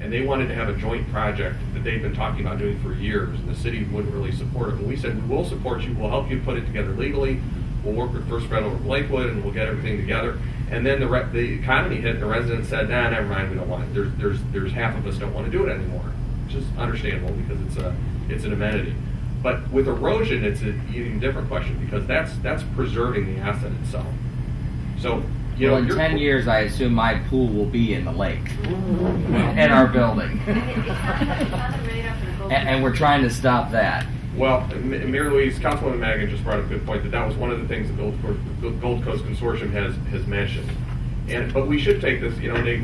and they wanted to have a joint project that they'd been talking about doing for years, and the city wouldn't really support it. And we said, we'll support you, we'll help you put it together legally, we'll work with First Federal of Lakewood, and we'll get everything together. And then the economy hit, and the residents said, nah, never mind, we don't want it. There's half of us don't want to do it anymore, which is understandable because it's an amenity. But with erosion, it's an even different question because that's preserving the asset itself. So, you know, in 10 years, I assume my pool will be in the lake, in our building. And we're trying to stop that. Well, Mayor Louise, Councilwoman Madigan just brought up a good point that was one of the things the Gold Coast Consortium has mentioned. But we should take this, you know, Nate,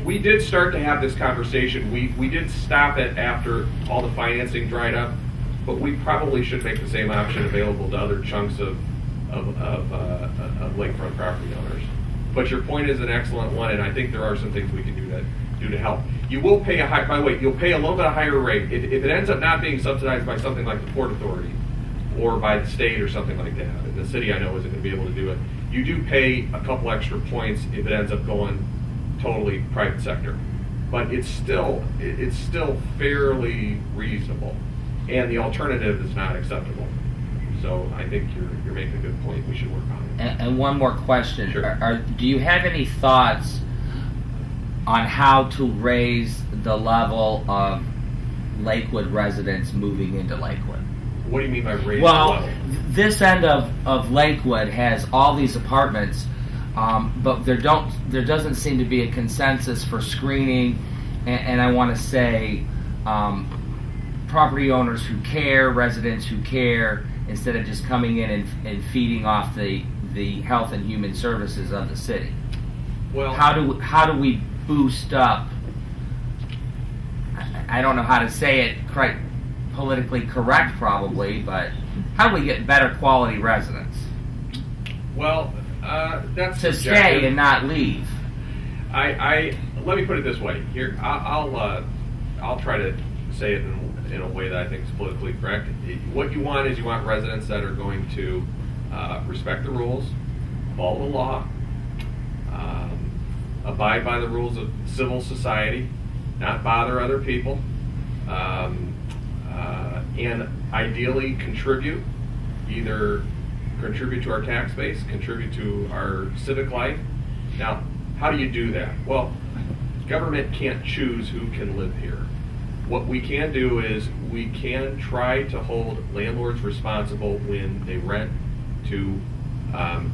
we did start to have this conversation. We did stop it after all the financing dried up, but we probably should make the same option available to other chunks of lakefront property owners. But your point is an excellent one, and I think there are some things we can do to help. You will pay by the way, you'll pay a little bit higher rate if it ends up not being subsidized by something like the Port Authority or by the state or something like that. And the city, I know, isn't going to be able to do it. You do pay a couple extra points if it ends up going totally private sector, but it's still fairly reasonable, and the alternative is not acceptable. So I think you're making a good point. We should work on it. And one more question: Sure. Do you have any thoughts on how to raise the level of Lakewood residents moving into Lakewood? What do you mean by raise Well, the level? this end of Lakewood has all these apartments, but there doesn't seem to be a consensus for screening, and I want to say property owners who care, residents who care, instead of just coming in and feeding off the health and human services of the city. Well, How do we boost up? I don't know how to say it quite politically correct, probably, but how do we get better quality residents well, that's to subjective. stay and not leave? I let me put it this way. Here, I'll try to say it in a way that I think is politically correct. What you want is you want residents that are going to respect the rules, follow the law, abide by the rules of civil society, not bother other people, and ideally contribute to our tax base, contribute to our civic life. Now, how do you do that? Well, government can't choose who can live here. What we can do is we can try to hold landlords responsible when they rent to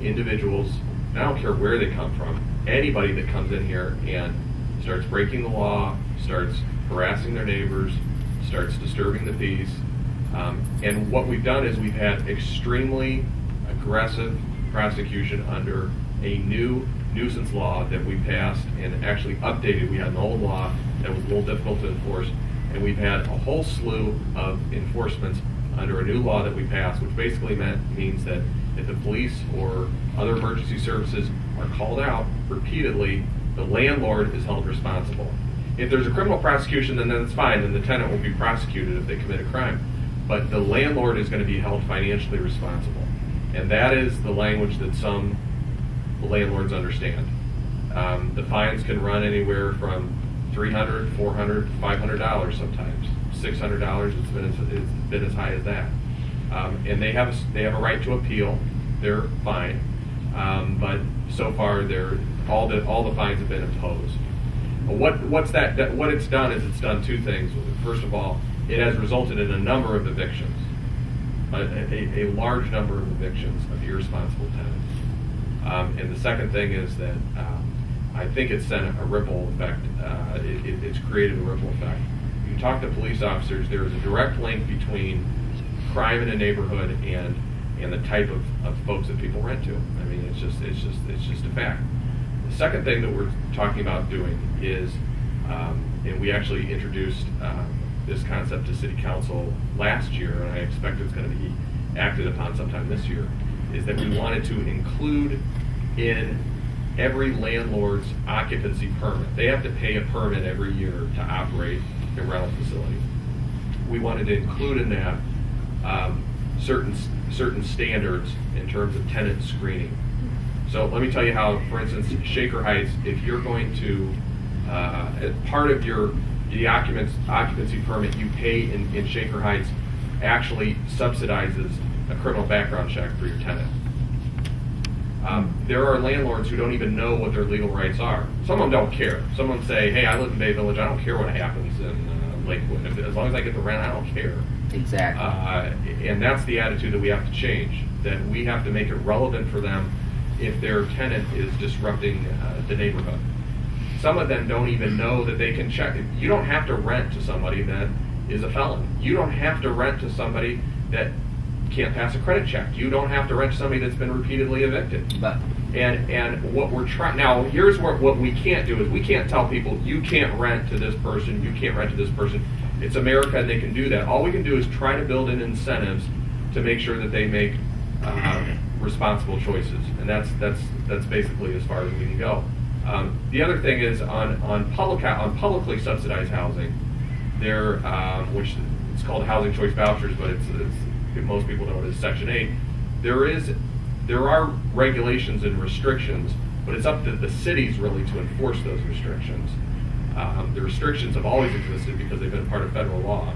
individuals. I don't care where they come from. Anybody that comes in here and starts breaking the law, starts harassing their neighbors, starts disturbing the peace. And what we've done is we've had extremely aggressive prosecution under a new nuisance law that we passed and actually updated. We had an old law that was a little difficult to enforce, and we've had a whole slew of enforcements under a new law that we passed, which basically means that if the police or other emergency services are called out repeatedly, the landlord is held responsible. If there's a criminal prosecution, then that's fine, then the tenant will be prosecuted if they commit a crime. But the landlord is going to be held financially responsible. And that is the language that some landlords understand. The fines can run anywhere from $300, $400, $500 sometimes. $600, it's been as high as that. And they have a right to appeal. They're fine. But so far, all the fines have been imposed. What it's done is it's done two things. First of all, it has resulted in a number of evictions, a large number of evictions of irresponsible tenants. And the second thing is that I think it's sent a ripple effect. It's created a ripple effect. You talk to police officers, there is a direct link between crime in a neighborhood and the type of folks that people rent to. I mean, it's just a fact. The second thing that we're talking about doing is, and we actually introduced this concept to City Council last year, and I expect it's going to be acted upon sometime this year, is that we wanted to include in every landlord's occupancy permit. They have to pay a permit every year to operate a rental facility. We wanted to include in that certain standards in terms of tenant screening. So let me tell you how, for instance, Shaker Heights, if you're going to as part of the occupancy permit you pay in Shaker Heights actually subsidizes a criminal background check for your tenant. There are landlords who don't even know what their legal rights are. Some of them don't care. Some of them say, hey, I live in Bay Village, I don't care what happens in Lakewood. As long as I get the rent, I don't care. Exactly. And that's the attitude that we have to change, that we have to make it relevant for them if their tenant is disrupting the neighborhood. Some of them don't even know that they can check. You don't have to rent to somebody that is a felon. You don't have to rent to somebody that can't pass a credit check. You don't have to rent to somebody that's been repeatedly evicted. But And what we're trying now, here's what we can't do is we can't tell people you can't rent to this person, you can't rent to this person. It's America and they can do that. All we can do is try to build in incentives to make sure that they make responsible choices, and that's basically as far as we can go. The other thing is on publicly subsidized housing, there which it's called housing choice vouchers, but it's most people know it as Section 8. There are regulations and restrictions, but it's up to the cities really to enforce those restrictions. The restrictions have always existed because they've been part of federal law,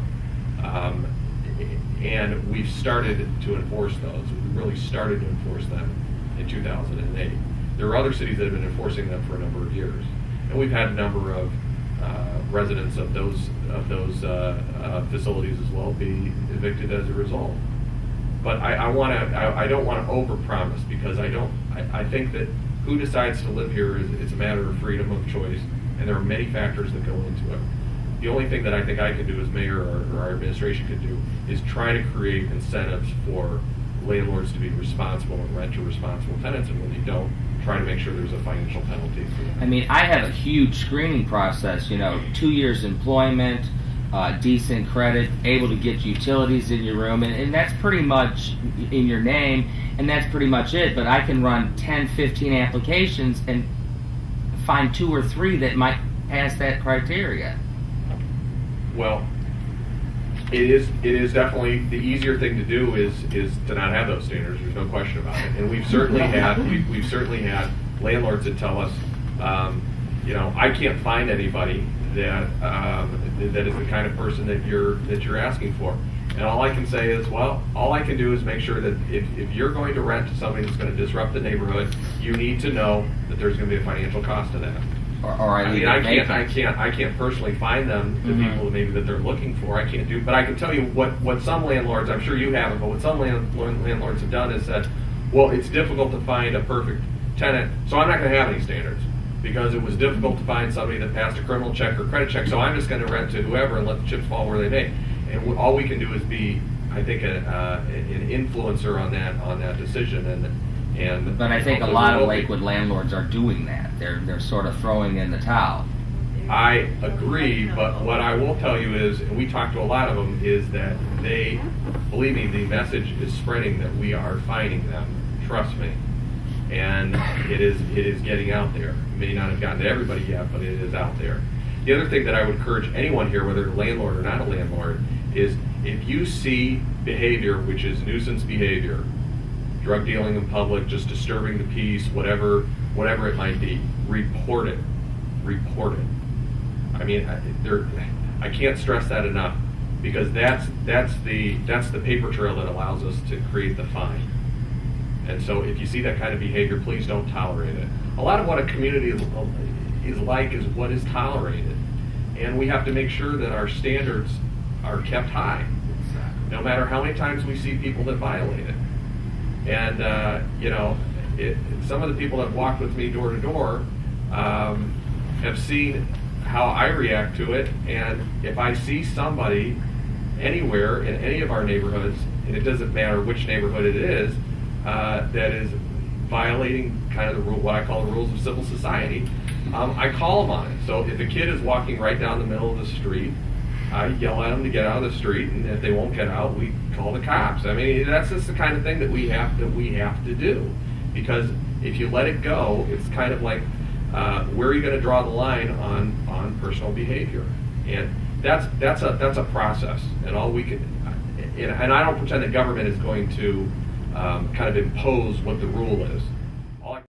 and we've started to enforce those. We really started to enforce them in 2008. There are other cities that have been enforcing them for a number of years, and we've had a number of residents of those facilities as well be evicted as a result. But I don't want to overpromise, because I think that who decides to live here is a matter of freedom of choice, and there are many factors that go into it. The only thing that I think I can do as mayor or our administration can do is try to create incentives for landlords to be responsible and rent to responsible tenants, and when they don't, try to make sure there's a financial penalty for them. I mean, I have a huge screening process, 2 years employment, decent credit, able to get utilities in your room, and that's pretty much in your name, and that's pretty much it. But I can run 10, 15 applications and find 2 or 3 that might pass that criteria. Well, it is definitely the easier thing to do is to not have those standards. There's no question about it. And we've certainly had landlords that tell us, I can't find anybody that is the kind of person that you're asking for. And all I can say is, well, all I can do is make sure that if you're going to rent to somebody that's going to disrupt the neighborhood, you need to know that there's going to be a financial cost to that. I can't personally find them the people maybe that they're looking for. I can't do, but I can tell you what some landlords, I'm sure you haven't, but what some landlords have done is said, well, it's difficult to find a perfect tenant, so I'm not going to have any standards because it was difficult to find somebody that passed a criminal check or credit check, so I'm just going to rent to whoever and let the chips fall where they may. And all we can do is be, I think, an influencer on that decision. But I think a lot of Lakewood landlords are doing that. They're sort of throwing in the towel. I agree, but what I will tell you is, and we talked to a lot of them, is that they, believe me, the message is spreading that we are finding them. Trust me. And it is getting out there. It may not have gotten to everybody yet, but it is out there. The other thing that I would encourage anyone here, whether a landlord or not a landlord, is if you see behavior which is nuisance behavior, drug dealing in public, just disturbing the peace, whatever it might be, report it. Report it. I mean, I can't stress that enough, because that's the paper trail that allows us to create the fine. And so if you see that kind of behavior, please don't tolerate it. A lot of what a community is like is what is tolerated. And we have to make sure that our standards are kept high, no matter how many times we see people that violate it. And, some of the people that walked with me door to door have seen how I react to it. And if I see somebody anywhere in any of our neighborhoods, and it doesn't matter which neighborhood it is, that is violating kind of the rule, what I call the rules of civil society, I call them on it. So if a kid is walking right down the middle of the street, I yell at them to get out of the street, and if they won't get out, we call the cops. I mean, that's just the kind of thing that we have to do, because if you let it go, it's kind of like where are you going to draw the line on personal behavior? And that's a process, and all we can. And I don't pretend that government is going to kind of impose what the rule is.